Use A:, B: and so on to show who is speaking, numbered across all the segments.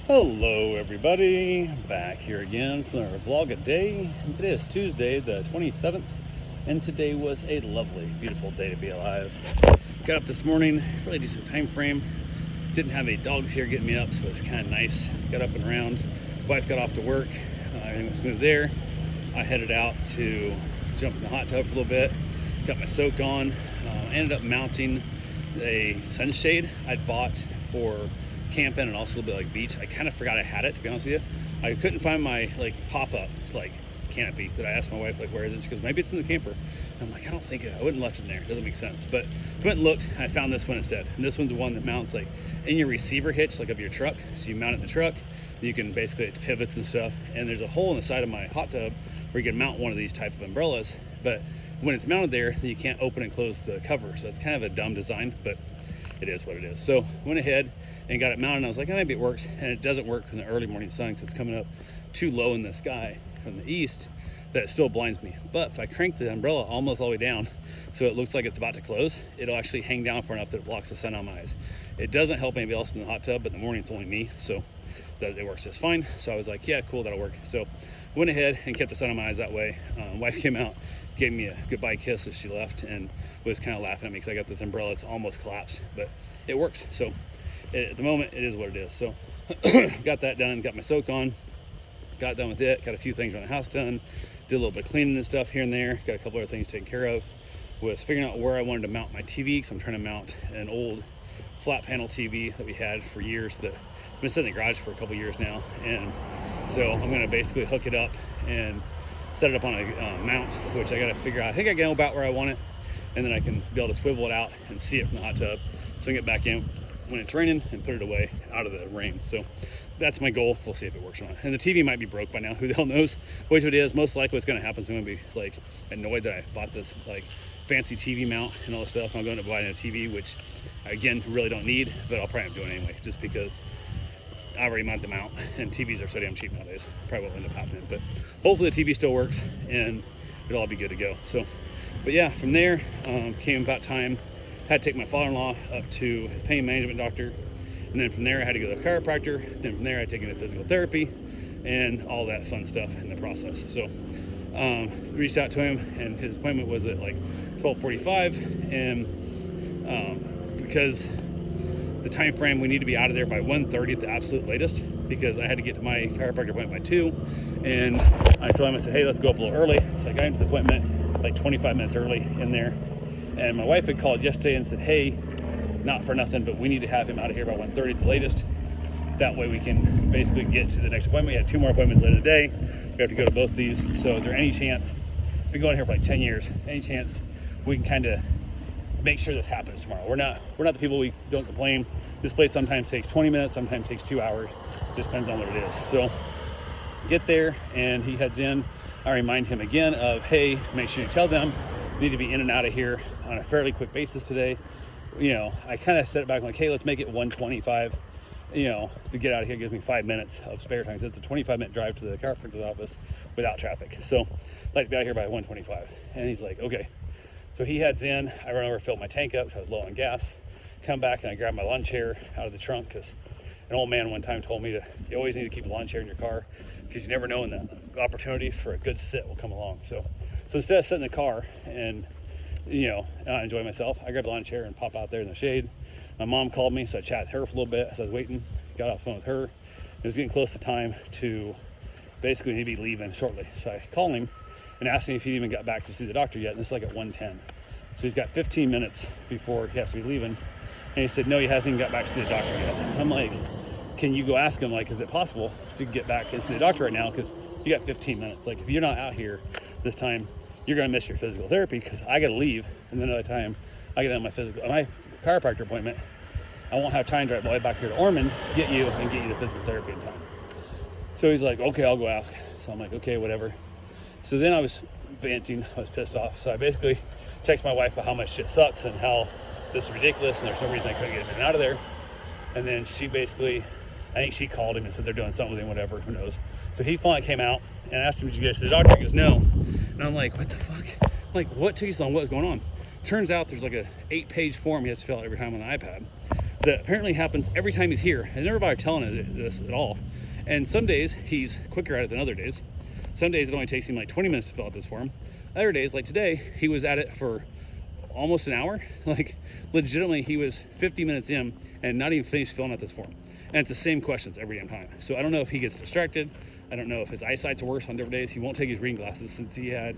A: Hello everybody, back here again for our vlog a day. Today is Tuesday the 27th, and today was a lovely, beautiful day to be alive. Got up this morning, really decent time frame. Didn't have any dogs here getting me up, so it's kind of nice. Got up and around. Wife got off to work, everything was smooth there. I headed out to jump in the hot tub for a little bit. Got my soak on. Ended up mounting a sunshade I'd bought for camping and also a little bit like beach. I kind of forgot I had it, to be honest with you. I couldn't find my pop-up canopy that I asked my wife where is it. She goes, maybe it's in the camper. And I'm like, I don't think I wouldn't have left it in there. It doesn't make sense. But I went and looked, and I found this one instead. And this one's the one that mounts in your receiver hitch of your truck. So you mount it in the truck. You can basically pivots and stuff. And there's a hole in the side of my hot tub where you can mount one of these type of umbrellas. But when it's mounted there, then you can't open and close the cover. So it's kind of a dumb design, but it is what it is. So went ahead and got it mounted. I was like, oh, maybe it works. And it doesn't work from the early morning sun because it's coming up too low in the sky from the east that it still blinds me. But if I crank the umbrella almost all the way down so it looks like it's about to close, it'll actually hang down far enough that it blocks the sun on my eyes. It doesn't help anybody else in the hot tub, but in the morning it's only me, so that it works just fine. So I was like, yeah, cool, that'll work. So went ahead and kept the sun on my eyes that way. Wife came out, gave me a goodbye kiss as she left, and was kind of laughing at me because I got this umbrella. It's almost collapsed, but it works. So at the moment, it is what it is. So got that done, got my soak on, got done with it, got a few things around the house done, did a little bit of cleaning and stuff here and there, got a couple other things taken care of, was figuring out where I wanted to mount my TV because I'm trying to mount an old flat panel TV that we had for years that I've been sitting in the garage for a couple years now. And so I'm going to basically hook it up and set it up on a mount, which I got to figure out. I think I know about where I want it, and then I can be able to swivel it out and see it from the hot tub so I can get back in when it's raining and put it away out of the rain. So that's my goal. We'll see if it works or not. And the TV might be broke by now. Who the hell knows which it is. Most likely what's going to happen is I'm going to be annoyed that I bought this fancy TV mount and all this stuff. I'm going to buy a TV, which again really don't need, but I'll probably end up doing anyway, just because I already mounted the mount, and TVs are so damn cheap nowadays. Probably won't end up happening, but hopefully the TV still works and it'll all be good to go. So, but yeah, from there came about time. Had to take my father-in-law up to his pain management doctor, and then from there I had to go to the chiropractor. Then from there I had to take him to physical therapy and all that fun stuff in the process. So reached out to him, and his appointment was at 12:45, and because the time frame, we need to be out of there by 1:30 at the absolute latest, because I had to get to my chiropractor appointment by 2. And I told him, I said, hey, let's go up a little early. So I got into the appointment 25 minutes early in there. And my wife had called yesterday and said, hey, not for nothing, but we need to have him out of here by 1:30 at the latest. That way we can basically get to the next appointment. We had 2 more appointments later today. We have to go to both these. So is there any chance, we've been going here for 10 years, any chance we can kind of make sure this happens tomorrow? We're not the people, we don't complain. This place sometimes takes 20 minutes, sometimes takes 2 hours. Just depends on what it is. So get there, and he heads in. I remind him again of, hey, make sure you tell them you need to be in and out of here on a fairly quick basis today. I kind of set it back hey, let's make it 1:25. To get out of here gives me 5 minutes of spare time. So it's a 25-minute drive to the chiropractor's office without traffic. So I'd like to be out here by 1:25. And he's like, okay. So he heads in. I run over, fill my tank up because I was low on gas. Come back and I grab my lawn chair out of the trunk, because an old man one time told me that you always need to keep a lawn chair in your car because you never know when the opportunity for a good sit will come along. So instead of sitting in the car and not enjoy myself, I grabbed a lawn chair and pop out there in the shade. My mom called me, so I chatted with her for a little bit as I was waiting. Got off the phone with her. It was getting close to time to basically need to be leaving shortly. So I called him and asked him if he even got back to see the doctor yet. And this is at 1:10. So he's got 15 minutes before he has to be leaving. And he said, no, he hasn't even got back to see the doctor yet. I'm like, can you go ask him, is it possible to get back and see the doctor right now? Because you got 15 minutes. If you're not out here this time, you're going to miss your physical therapy, because I got to leave. And then another time I get on my chiropractor appointment, I won't have time to drive all the way back here to Ormond, get you to physical therapy in time. So he's like, okay, I'll go ask. So I'm like, okay, whatever. So then I was venting, I was pissed off. So I basically text my wife about how much shit sucks and how this is ridiculous and there's no reason I couldn't get him in and out of there. And then she basically, I think she called him and said they're doing something with him, whatever, who knows. So he finally came out and asked him, did you get to the doctor? He goes, no. And I'm like, what the fuck? I'm like, what took you so long? What was going on? Turns out there's a 8-page form he has to fill out every time on the iPad, that apparently happens every time he's here. I never bothered telling us this at all. And some days he's quicker at it than other days. Some days it only takes him like 20 minutes to fill out this form. Other days, like today, he was at it for almost an hour. Like legitimately, he was 50 minutes in and not even finished filling out this form. And it's the same questions every damn time. So I don't know if he gets distracted. I don't know if his eyesight's worse on different days. He won't take his reading glasses since he had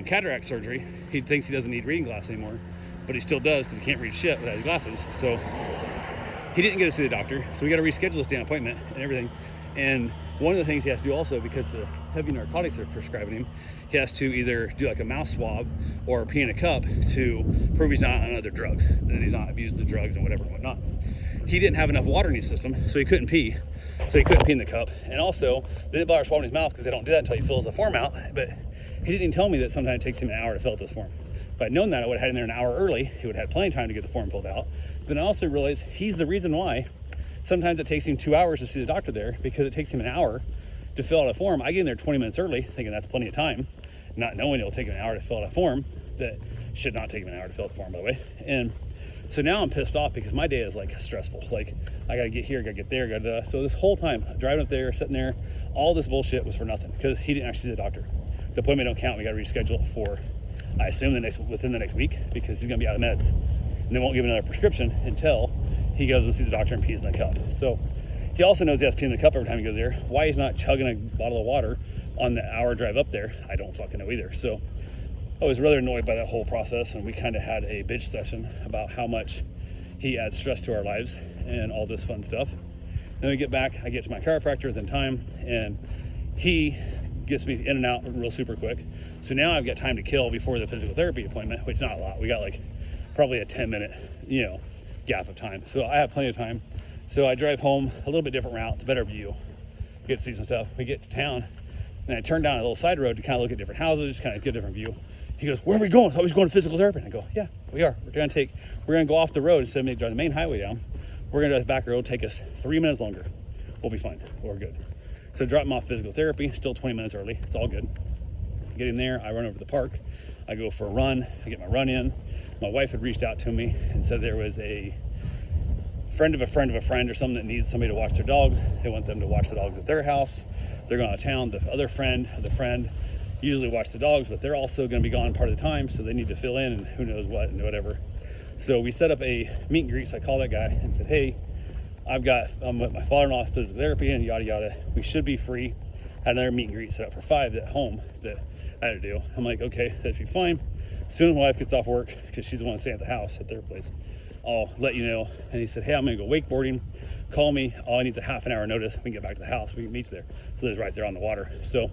A: cataract surgery. He thinks he doesn't need reading glasses anymore, but he still does because he can't read shit without his glasses. So he didn't get to see the doctor. So we got to reschedule this damn appointment and everything. And one of the things he has to do also, because the heavy narcotics they're prescribing him, he has to either do like a mouth swab or pee in a cup to prove he's not on other drugs, that he's not abusing the drugs and whatever and whatnot. He didn't have enough water in his system, so he couldn't pee. So he couldn't pee in the cup. And also, they didn't bother swabbing his mouth because they don't do that until he fills the form out. But he didn't even tell me that sometimes it takes him an hour to fill out this form. If I'd known that, I would have had him there an hour early. He would have had plenty of time to get the form filled out. Then I also realized he's the reason why sometimes it takes him 2 hours to see the doctor there, because it takes him an hour to fill out a form. I get in there 20 minutes early, thinking that's plenty of time, not knowing it'll take him an hour to fill out a form that should not take him an hour to fill out the form, by the way. And so now I'm pissed off because my day is like stressful. Like I gotta get here, gotta get there, gotta. So this whole time, driving up there, sitting there, all this bullshit was for nothing because he didn't actually see the doctor. The appointment don't count. We gotta reschedule it for, I assume, within the next week, because he's gonna be out of meds, and they won't give another prescription until he goes and sees the doctor and pees in the cup. So he also knows he has to pee in the cup every time he goes there. Why he's not chugging a bottle of water on the hour drive up there, I don't fucking know either. So I was rather annoyed by that whole process, and we kind of had a bitch session about how much he adds stress to our lives and all this fun stuff. Then we get back, I get to my chiropractor within time, and he gets me in and out real super quick. So now I've got time to kill before the physical therapy appointment, which is not a lot. We got like probably a 10-minute, gap of time. So I have plenty of time. So I drive home a little bit different route. It's a better view. Get to see some stuff. We get to town, and I turn down a little side road to kind of look at different houses, kind of get a different view. He goes, "Where are we going? I thought we was going to physical therapy." And I go, "Yeah, we are. We're gonna go off the road instead of driving the main highway down. We're gonna drive the back road, take us 3 minutes longer. We'll be fine. We're good." So drop him off physical therapy, still 20 minutes early. It's all good. Getting there, I run over to the park. I go for a run. I get my run in. My wife had reached out to me and said there was a friend of a friend of a friend or something that needs somebody to watch their dogs. They want them to watch the dogs at their house. They're going out of town. The other friend, the friend, usually watch the dogs, but they're also going to be gone part of the time, so they need to fill in and who knows what and whatever. So we set up a meet and greet. So I called that guy and said, "Hey, I'm with my father-in-law to physical therapy and yada yada. We should be free." Had another meet and greet set up for 5 at home that I had to do. I'm like, "Okay, that should be fine. As soon as my wife gets off work, because she's the one staying at the house at their place, I'll let you know." And he said, "Hey, I'm gonna go wakeboarding. Call me. All I need is a half an hour notice. We can get back to the house. We can meet you there." So it's right there on the water. So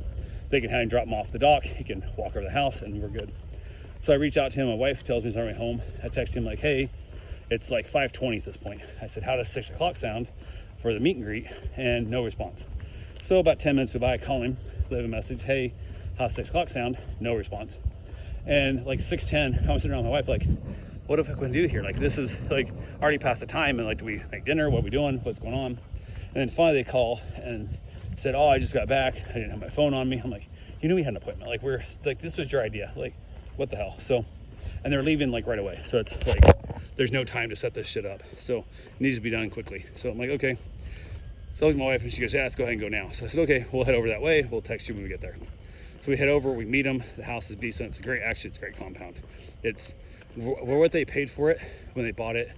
A: they can have him drop him off the dock. He can walk over the house and we're good. So I reach out to him. My wife tells me he's on my way home. I text him like, "Hey, it's like 5:20 at this point." I said, "How does 6 o'clock sound for the meet and greet?" And no response. So about 10 minutes go by, I call him, leave a message. "Hey, how's 6 o'clock sound?" No response. And like 6:10, I'm sitting around with my wife like, what the fuck we do here? Like, this is like already past the time, and like, do we make dinner? What are we doing? What's going on? And then finally they call and said, "Oh, I just got back. I didn't have my phone on me." I'm like, "You knew we had an appointment. Like, we're like, this was your idea. Like, what the hell?" So, and they're leaving like right away. So it's like, there's no time to set this shit up. So it needs to be done quickly. So I'm like, okay. So I look at my wife and she goes, "Yeah, let's go ahead and go now." So I said, "Okay, we'll head over that way. We'll text you when we get there." So we head over, we meet them. The house is decent. It's a great, actually, it's a great compound. It's what they paid for it when they bought it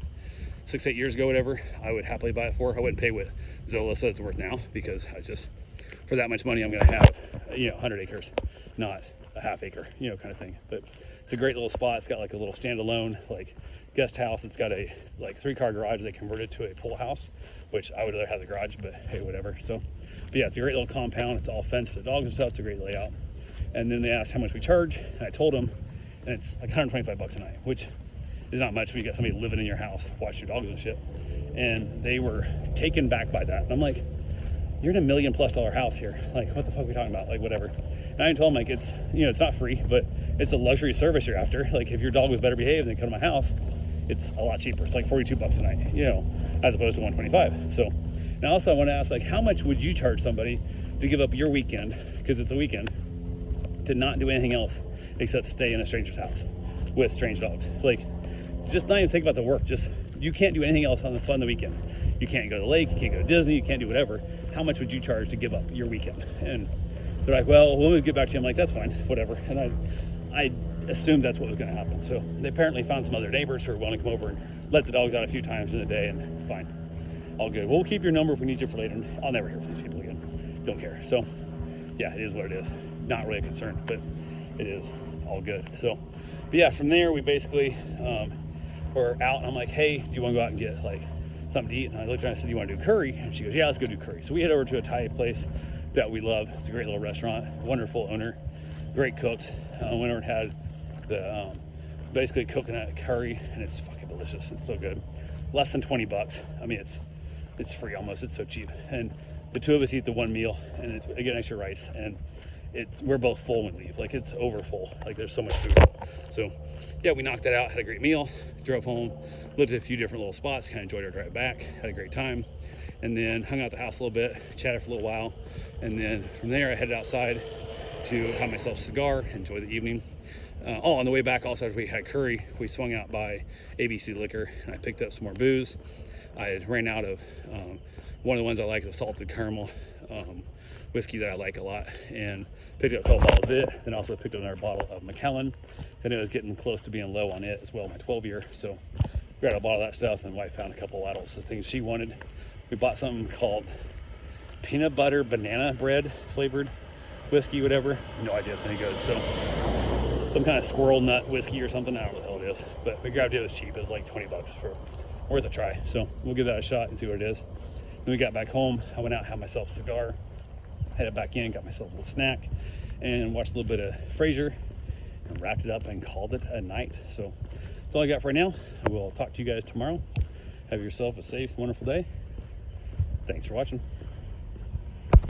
A: 6-8 years ago, whatever. I would happily buy it for. I wouldn't pay what Zola said it's worth now, because I just, for that much money, I'm going to have, 100 acres, not a half acre, kind of thing. But it's a great little spot. It's got like a little standalone, like, guest house. It's got a like 3-car garage they converted to a pool house, which I would rather have the garage, but hey, whatever. So, but yeah, it's a great little compound. It's all fenced for the dogs and stuff. It's a great layout. And then they asked how much we charge, and I told them, and it's like $125 a night, which is not much when you got somebody living in your house, watching your dogs and shit. And they were taken back by that. And I'm like, "You're in $1 million+ house here. Like, what the fuck are we talking about? Like, whatever." And I told them, like, it's, it's not free, but it's a luxury service you're after. Like, if your dog was better behaved and they come to my house, it's a lot cheaper. It's like $42 a night, as opposed to $125. So now also I want to ask, like, how much would you charge somebody to give up your weekend, because it's a weekend, to not do anything else except stay in a stranger's house with strange dogs? Like, just not even think about the work. Just you can't do anything else on the weekend. You can't go to the lake, you can't go to Disney, you can't do whatever. How much would you charge to give up your weekend? And they're like, well, let me get back to you. I'm like, that's fine, whatever. And I assumed that's what was going to happen. So they apparently found some other neighbors who are willing to come over and let the dogs out a few times in the day, and fine, all good. We'll keep your number if we need you for later. And I'll never hear from these people again. Don't care. So yeah, it is what it is. Not really a concern, but it is all good. So, but yeah, from there we basically were out, and I'm like, hey, do you want to go out and get like something to eat? And I looked at her and I said, do you want to do curry? And she goes, yeah, let's go do curry. So we head over to a Thai place that we love. It's a great little restaurant, wonderful owner, great cooks. Went over and had the basically coconut curry, and it's fucking delicious. It's so good. Less than 20 bucks. I mean, it's free almost. It's so cheap. And the two of us eat the one meal, and it's again extra rice, and we're both full when we leave. Like, it's over full. Like, there's so much food. So yeah, we knocked that out, had a great meal, drove home, looked at a few different little spots, kind of enjoyed our drive back, had a great time, and then hung out at the house a little bit, chatted for a little while, and then from there I headed outside to have myself a cigar, enjoy the evening. On the way back, also after we had curry, we swung out by ABC Liquor, and I picked up some more booze. I had ran out of one of the ones I like, the salted caramel whiskey that I like a lot, and picked up a couple bottles of it, and also picked up another bottle of Macallan. I knew it was getting close to being low on it as well, my 12-year. So grabbed a bottle of that stuff, and wife found a couple of bottles of things she wanted. We bought something called peanut butter banana bread flavored whiskey, whatever. No idea if it's any good. So some kind of squirrel nut whiskey or something. I don't know what the hell it is, but we grabbed it. It was cheap. It was like 20 bucks for worth a try. So we'll give that a shot and see what it is. When we got back home, I went out, had myself a cigar, headed back in, got myself a little snack, and watched a little bit of Frasier, and wrapped it up and called it a night. So that's all I got for right now. I will talk to you guys tomorrow. Have yourself a safe, wonderful day. Thanks for watching.